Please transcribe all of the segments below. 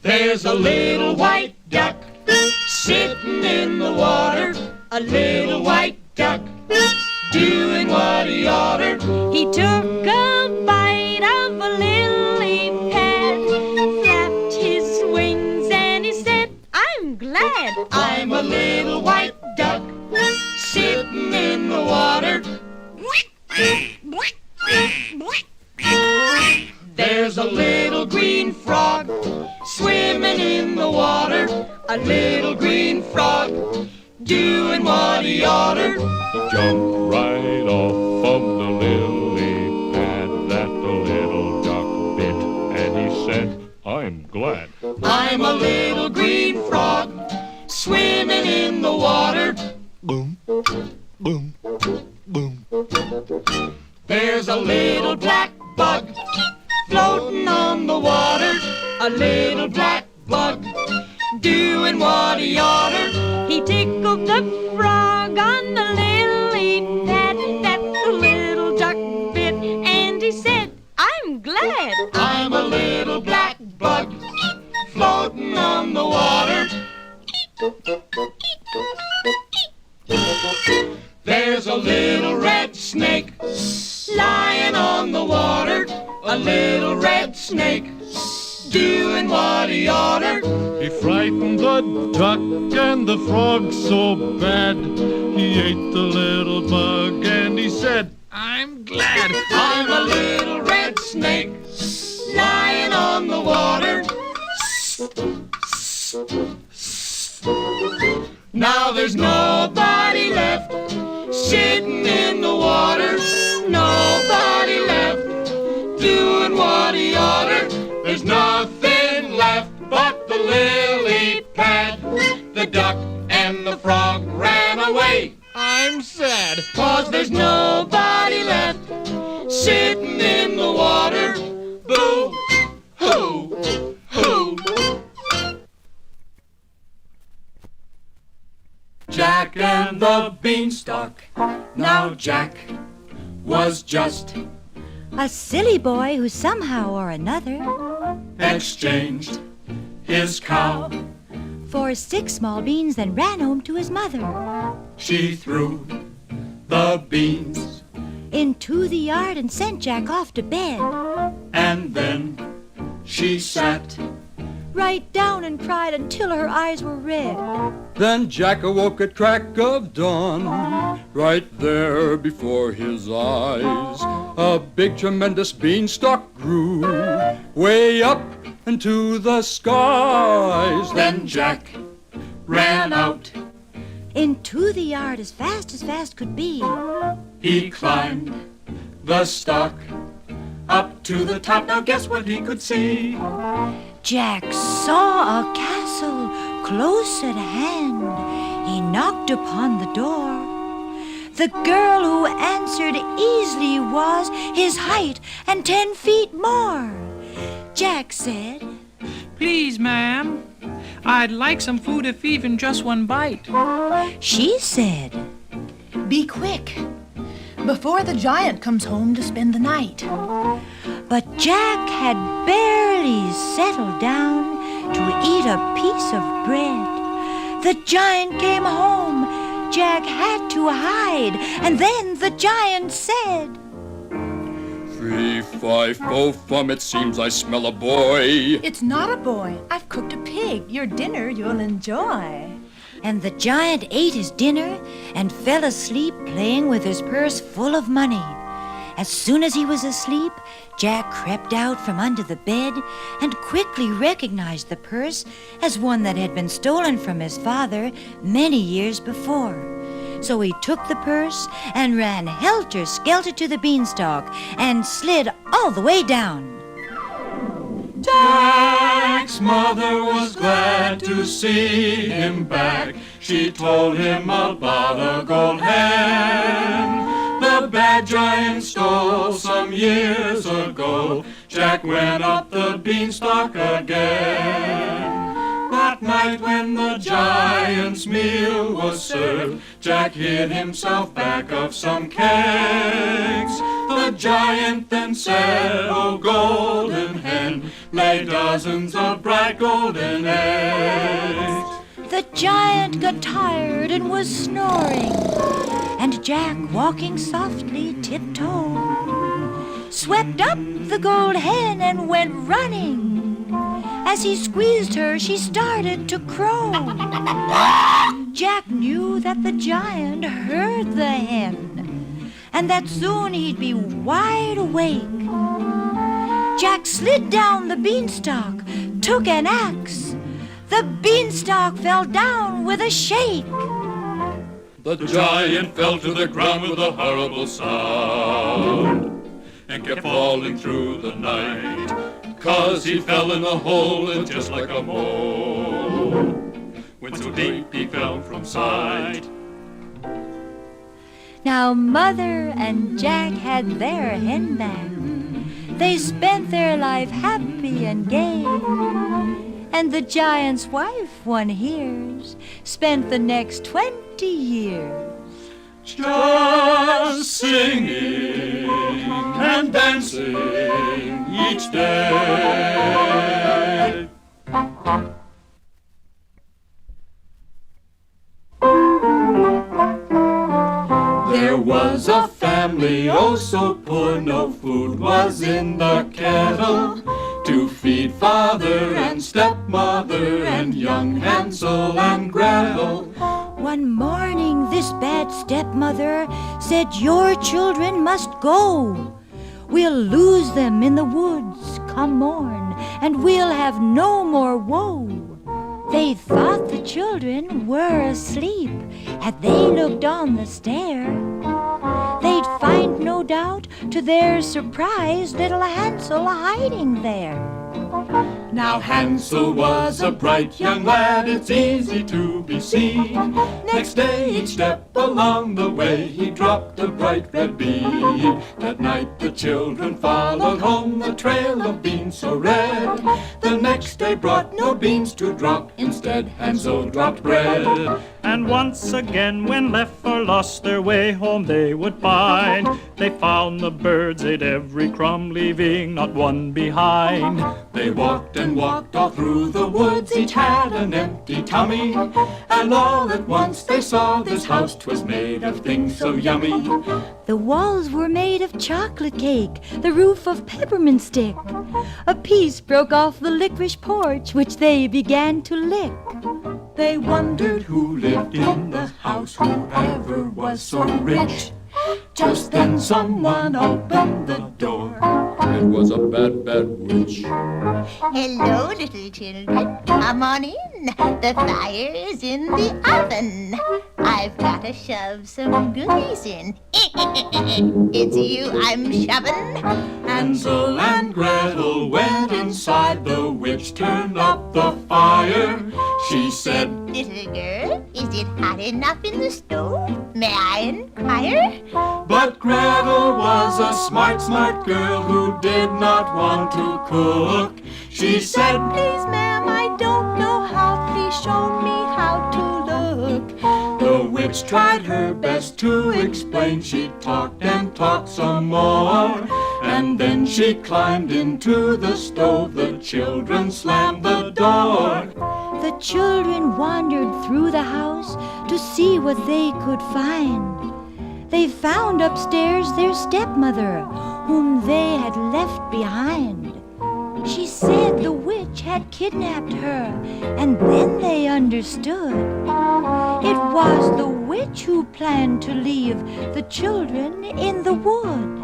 There's a little white duck sitting in the water, a little white duck doing what he oughter. He took a bite of a lily pad, flapped his wings and he said, I'm glad I'm a little white duck sitting in the water. There's a little green frog swimming in the water, a little green frog doing what he oughter. He jumped right off of the lily pad that the little duck bit, and he said, I'm glad I'm a little green frog swimming in the water. Boom, boom, boom. There's a little black bug floating on the water, a little black bug doing what he oughter. He tickled the frog on the lily pad that the little duck bit, and he said, I'm glad I'm a little black bug floating on the water. There's a little red snake lying on the water, a little red snake doing what he oughter. He frightened the duck and the frog so bad, he ate the little bug and he said, I'm glad I'm a little red snake lying on the water. Now there's nobody left sitting in the water, nobody left doing what he oughter. There's nothing left but the lily pad. The duck and the frog ran away. I'm sad, 'cause there's nobody left sitting in the water. Boo, hoo, hoo. Jack and the Beanstalk. Now Jack was just a silly boy who somehow or another exchanged his cow for 6 small beans, then ran home to his mother. She threw the beans into the yard and sent Jack off to bed. And then she sat right down and cried until her eyes were red. Then Jack awoke at crack of dawn, right there before his eyes. A big tremendous beanstalk grew way up into the skies. Then Jack ran out into the yard as fast could be. He climbed the stalk up to the top. Now guess what he could see? Jack saw a castle close at hand. He knocked upon the door. The girl who answered easily was his height and 10 feet more. Jack said, Please, ma'am, I'd like some food if even just one bite. She said, Be quick, before the giant comes home to spend the night. But Jack had barely settled down to eat a piece of bread. The giant came home. Jack had to hide, and then the giant said, 3, 5, 4, fum, it seems I smell a boy. It's not a boy. I've cooked a pig. Your dinner you'll enjoy. And the giant ate his dinner and fell asleep playing with his purse full of money. As soon as he was asleep, Jack crept out from under the bed and quickly recognized the purse as one that had been stolen from his father many years before. So he took the purse and ran helter-skelter to the beanstalk and slid all the way down. Jack's mother was glad to see him back. She told him about a gold hen the bad giant stole some years ago. Jack went up the beanstalk again. But That night when the giant's meal was served, Jack hid himself back of some kegs. The giant then said, "Oh, golden hen, lay dozens of bright golden eggs." The giant got tired and was snoring, and Jack, walking softly tiptoe, swept up the gold hen and went running. As he squeezed her, she started to crow. Jack knew that the giant heard the hen, and that soon he'd be wide awake. Jack slid down the beanstalk, took an axe. The beanstalk fell down with a shake. The giant fell to the ground with a horrible sound and kept falling through the night, 'cause he fell in a hole and just like a mole, when so deep he fell from sight. Now Mother and Jack had their hen back. They spent their life happy and gay. And the giant's wife, one hears, spent the next 20 years just singing and dancing each day. There was a family, oh so poor, no food was in the kettle to feed father and stepmother and young Hansel and Gretel. One morning this bad stepmother said, "Your children must go. We'll lose them in the woods come morn, and we'll have no more woe." They thought the children were asleep. Had they looked on the stair, they'd find, no doubt, to their surprise, little Hansel hiding there. Now Hansel was a bright young lad, it's easy to be seen. Next day each step along the way he dropped a bright red bead. That night the children followed home the trail of beans so red. The next day brought no beans to drop, instead Hansel dropped bread. And once again when left or lost their way home they would find, they found the birds ate every crumb, leaving not one behind. They walked and walked all through the woods, each had an empty tummy, and all at once they saw this house, 'twas made of things so yummy. The walls were made of chocolate cake, the roof of peppermint stick. A piece broke off the licorice porch, which they began to lick. They wondered who lived in the house, whoever was so rich. Just then someone opened the door. It was a bad, bad witch. Hello, little children. Come on in. The fire is in the oven. I've got to shove some goodies in. It's you I'm shoving. Hansel and Gretel went inside. The witch turned up the fire. She said, Little girl, is it hot enough in the stove? May I inquire? But Gretel was a smart, smart girl who did not want to cook. She said, Please, ma'am, I don't know how. Please show me how to look. The witch tried her best to explain. She talked and talked some more, and then she climbed into the stove. The children slammed the door. The children wandered through the house to see what they could find. They found upstairs their stepmother, whom they had left behind. She said the witch had kidnapped her, and then they understood. It was the witch who planned to leave the children in the wood.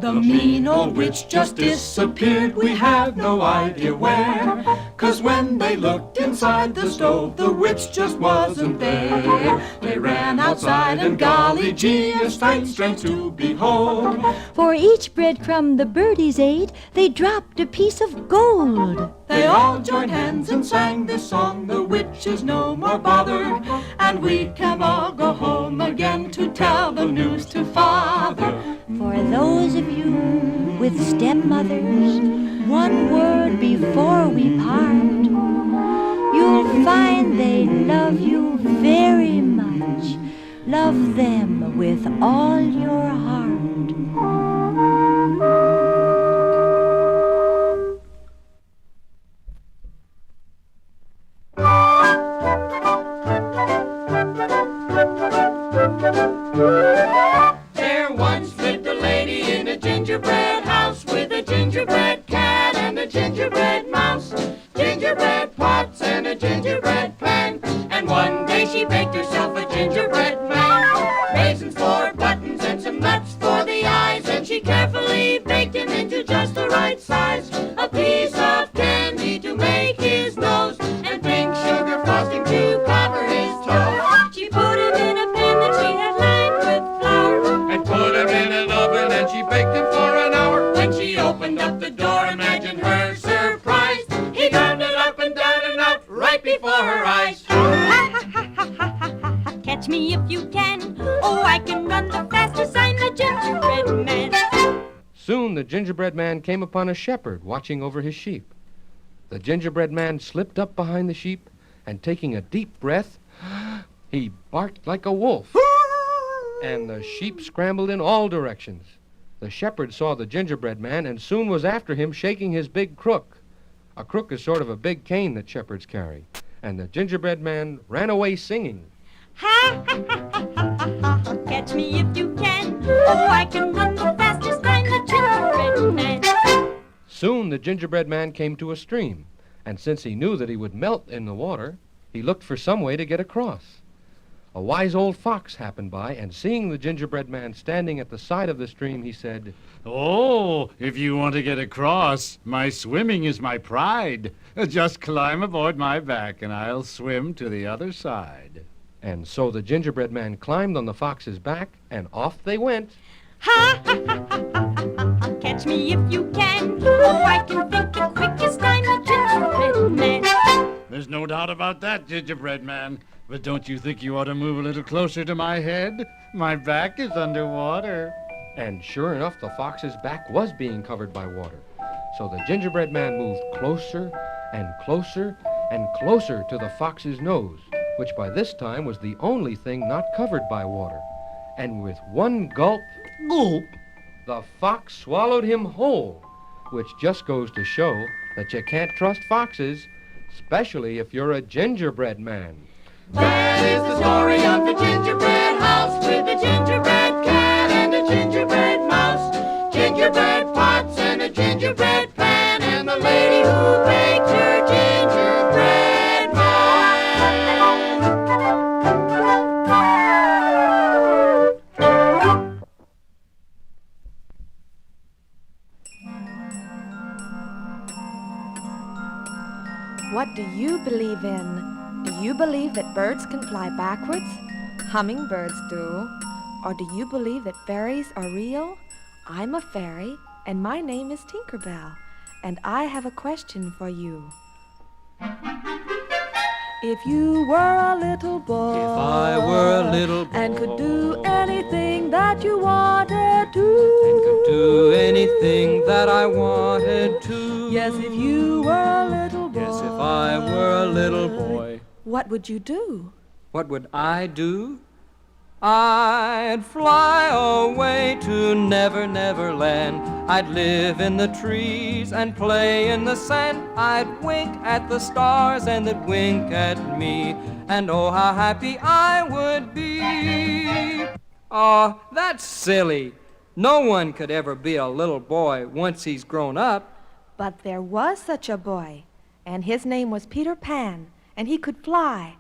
The mean old witch just disappeared, we have no idea where. 'Cause when they looked inside the stove, the witch just wasn't there. They ran outside and golly gee, a sight strange to behold. For each breadcrumb the birdies ate, they dropped a piece of gold. They all joined hands and sang this song, the witch is no more bothered, and we can all go home again to tell the news to father. For those of you with stepmothers, one word before we part. You'll love you very much. Love them with all your heart. There once lived a lady in a gingerbread house with a gingerbread cat and a gingerbread mouse, gingerbread pots and a gingerbread pan. And one day she baked herself a gingerbread man, raisins for buttons and some nuts for the eyes, and she carefully baked him into just the right size, a piece of candy to make his nose, and pink sugar frosting to cover his toes. She put him in a pan that she had lined with flour, And put him in an oven and she baked him for an hour. When she opened up the door, imagine her surprise. He turned it up and down and out right before her eyes. catch me if you can. Oh, I can run the fastest, I'm the gingerbread man. Soon the gingerbread man came upon a shepherd watching over his sheep. The gingerbread man slipped up behind the sheep, and taking a deep breath, he barked like a wolf. And the sheep scrambled in all directions. The shepherd saw the gingerbread man and soon was after him, shaking his big crook. A crook is sort of a big cane that shepherds carry. And the gingerbread man ran away singing. Ha, ha, ha, ha, ha, ha, catch me if you can. Oh, I can run the fastest, I'm the gingerbread man. Soon the gingerbread man came to a stream, and since he knew that he would melt in the water, he looked for some way to get across. A wise old fox happened by, and seeing the gingerbread man standing at the side of the stream, he said, "Oh, if you want to get across, my swimming is my pride. Just climb aboard my back, and I'll swim to the other side." And so the gingerbread man climbed on the fox's back, and off they went. Ha, ha, ha, ha, ha, ha, ha, catch me if you can. Oh, I can think the quickest, I'm the gingerbread man. There's no doubt about that, gingerbread man. But don't you think you ought to move a little closer to my head? My back is underwater. And sure enough, the fox's back was being covered by water. So the gingerbread man moved closer and closer and closer to the fox's nose, which by this time was the only thing not covered by water. And with one gulp, the fox swallowed him whole, which just goes to show that you can't trust foxes, especially if you're a gingerbread man. That is the story of the gingerbread house with a gingerbread cat and a gingerbread mouse, gingerbread pots and a gingerbread pan, and the lady who baked her gingerbread man. What do you believe in? Do you believe that birds can fly backwards? Hummingbirds do. Or do you believe that fairies are real? I'm a fairy, and my name is Tinkerbell, and I have a question for you. If you were a little boy, if I were a little boy, and could do anything that you wanted to, and could do anything that I wanted to, yes, if you were a little boy, yes, if I were a little boy, what would you do? what would I do? I'd fly away to Never Never Land. I'd live in the trees and play in the sand. I'd wink at the stars and they'd wink at me, and oh, how happy I would be. Oh, that's silly. No one could ever be a little boy once he's grown up. But there was such a boy, and his name was Peter Pan, and he could fly,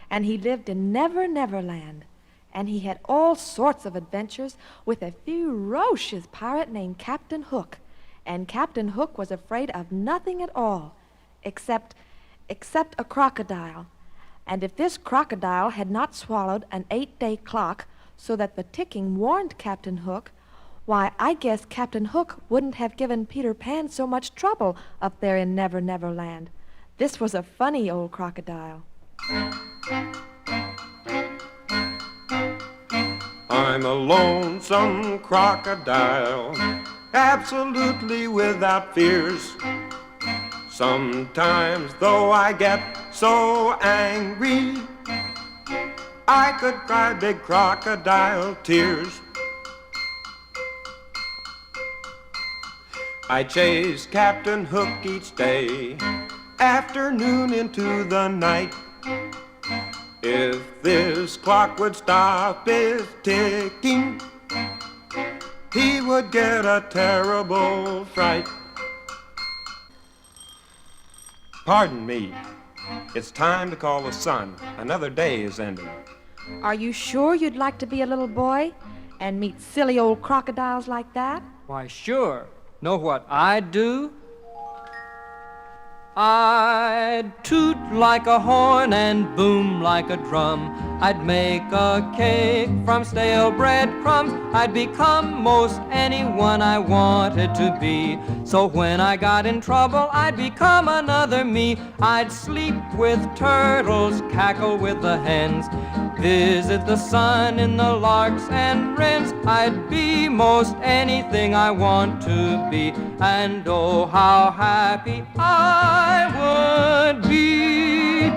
and he lived in Never Never Land. And he had all sorts of adventures with a ferocious pirate named Captain Hook. And Captain Hook was afraid of nothing at all, except a crocodile. And if this crocodile had not swallowed an 8-day clock so that the ticking warned Captain Hook, why, I guess Captain Hook wouldn't have given Peter Pan so much trouble up there in Never Never Land. This was a funny old crocodile. I'm a lonesome crocodile, absolutely without fears. Sometimes, though I get so angry, I could cry big crocodile tears. I chase Captain Hook each day, afternoon into the night. If this clock would stop its ticking, he would get a terrible fright. Pardon me, it's time to call the sun. Another day is ending. Are you sure you'd like to be a little boy and meet silly old crocodiles like that? Why, sure. Know what I'd do? I'd toot like a horn and boom like a drum. I'd make a cake from stale breadcrumbs. I'd become most anyone I wanted to be. So when I got in trouble, I'd become another me. I'd sleep with turtles, cackle with the hens, visit the sun in the larks and wrens. I'd be most anything I want to be. And oh, how happy I would be.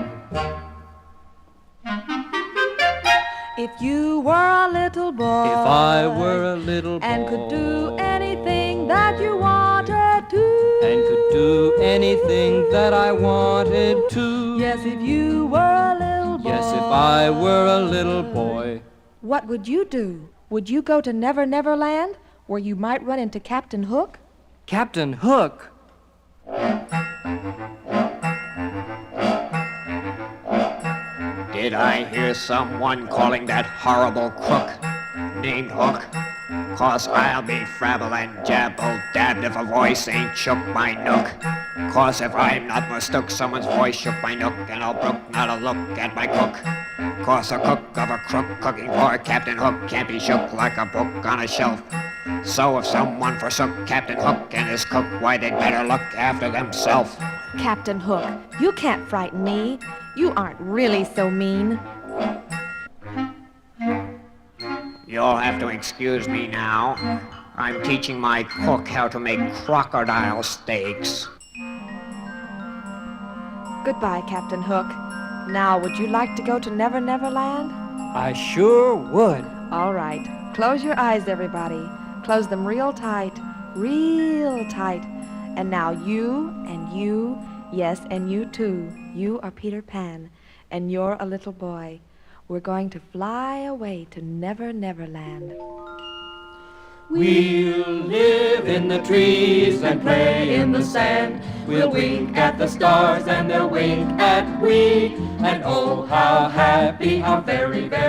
If you were a little boy, if I were a little boy, and could do anything that you wanted to, and could do anything that I wanted to. Yes, if you were a little boy, yes, if I were a little boy. What would you do? Would you go to Never Never Land, where you might run into Captain Hook? Captain Hook? Did I hear someone calling that horrible crook named Hook? 'Cause I'll be frabble and jabble-dabbed if a voice ain't shook my nook. 'Cause if I'm not mistook, someone's voice shook my nook, and I'll brook not a look at my cook. 'Cause a cook of a crook cooking for Captain Hook can't be shook like a book on a shelf. So if someone forsook Captain Hook and his cook, why, they'd better look after themselves. Captain Hook, you can't frighten me. You aren't really so mean. You'll have to excuse me now. I'm teaching my cook how to make crocodile steaks. Goodbye, Captain Hook. Now, would you like to go to Never Never Land? I sure would. All right. Close your eyes, everybody. Close them real tight. Real tight. And now you and you, yes, and you too. You are Peter Pan, and you're a little boy. We're going to fly away to Never Never Land. We'll live in the trees and play in the sand. We'll wink at the stars and they'll wink at we. And oh, how happy, how very, very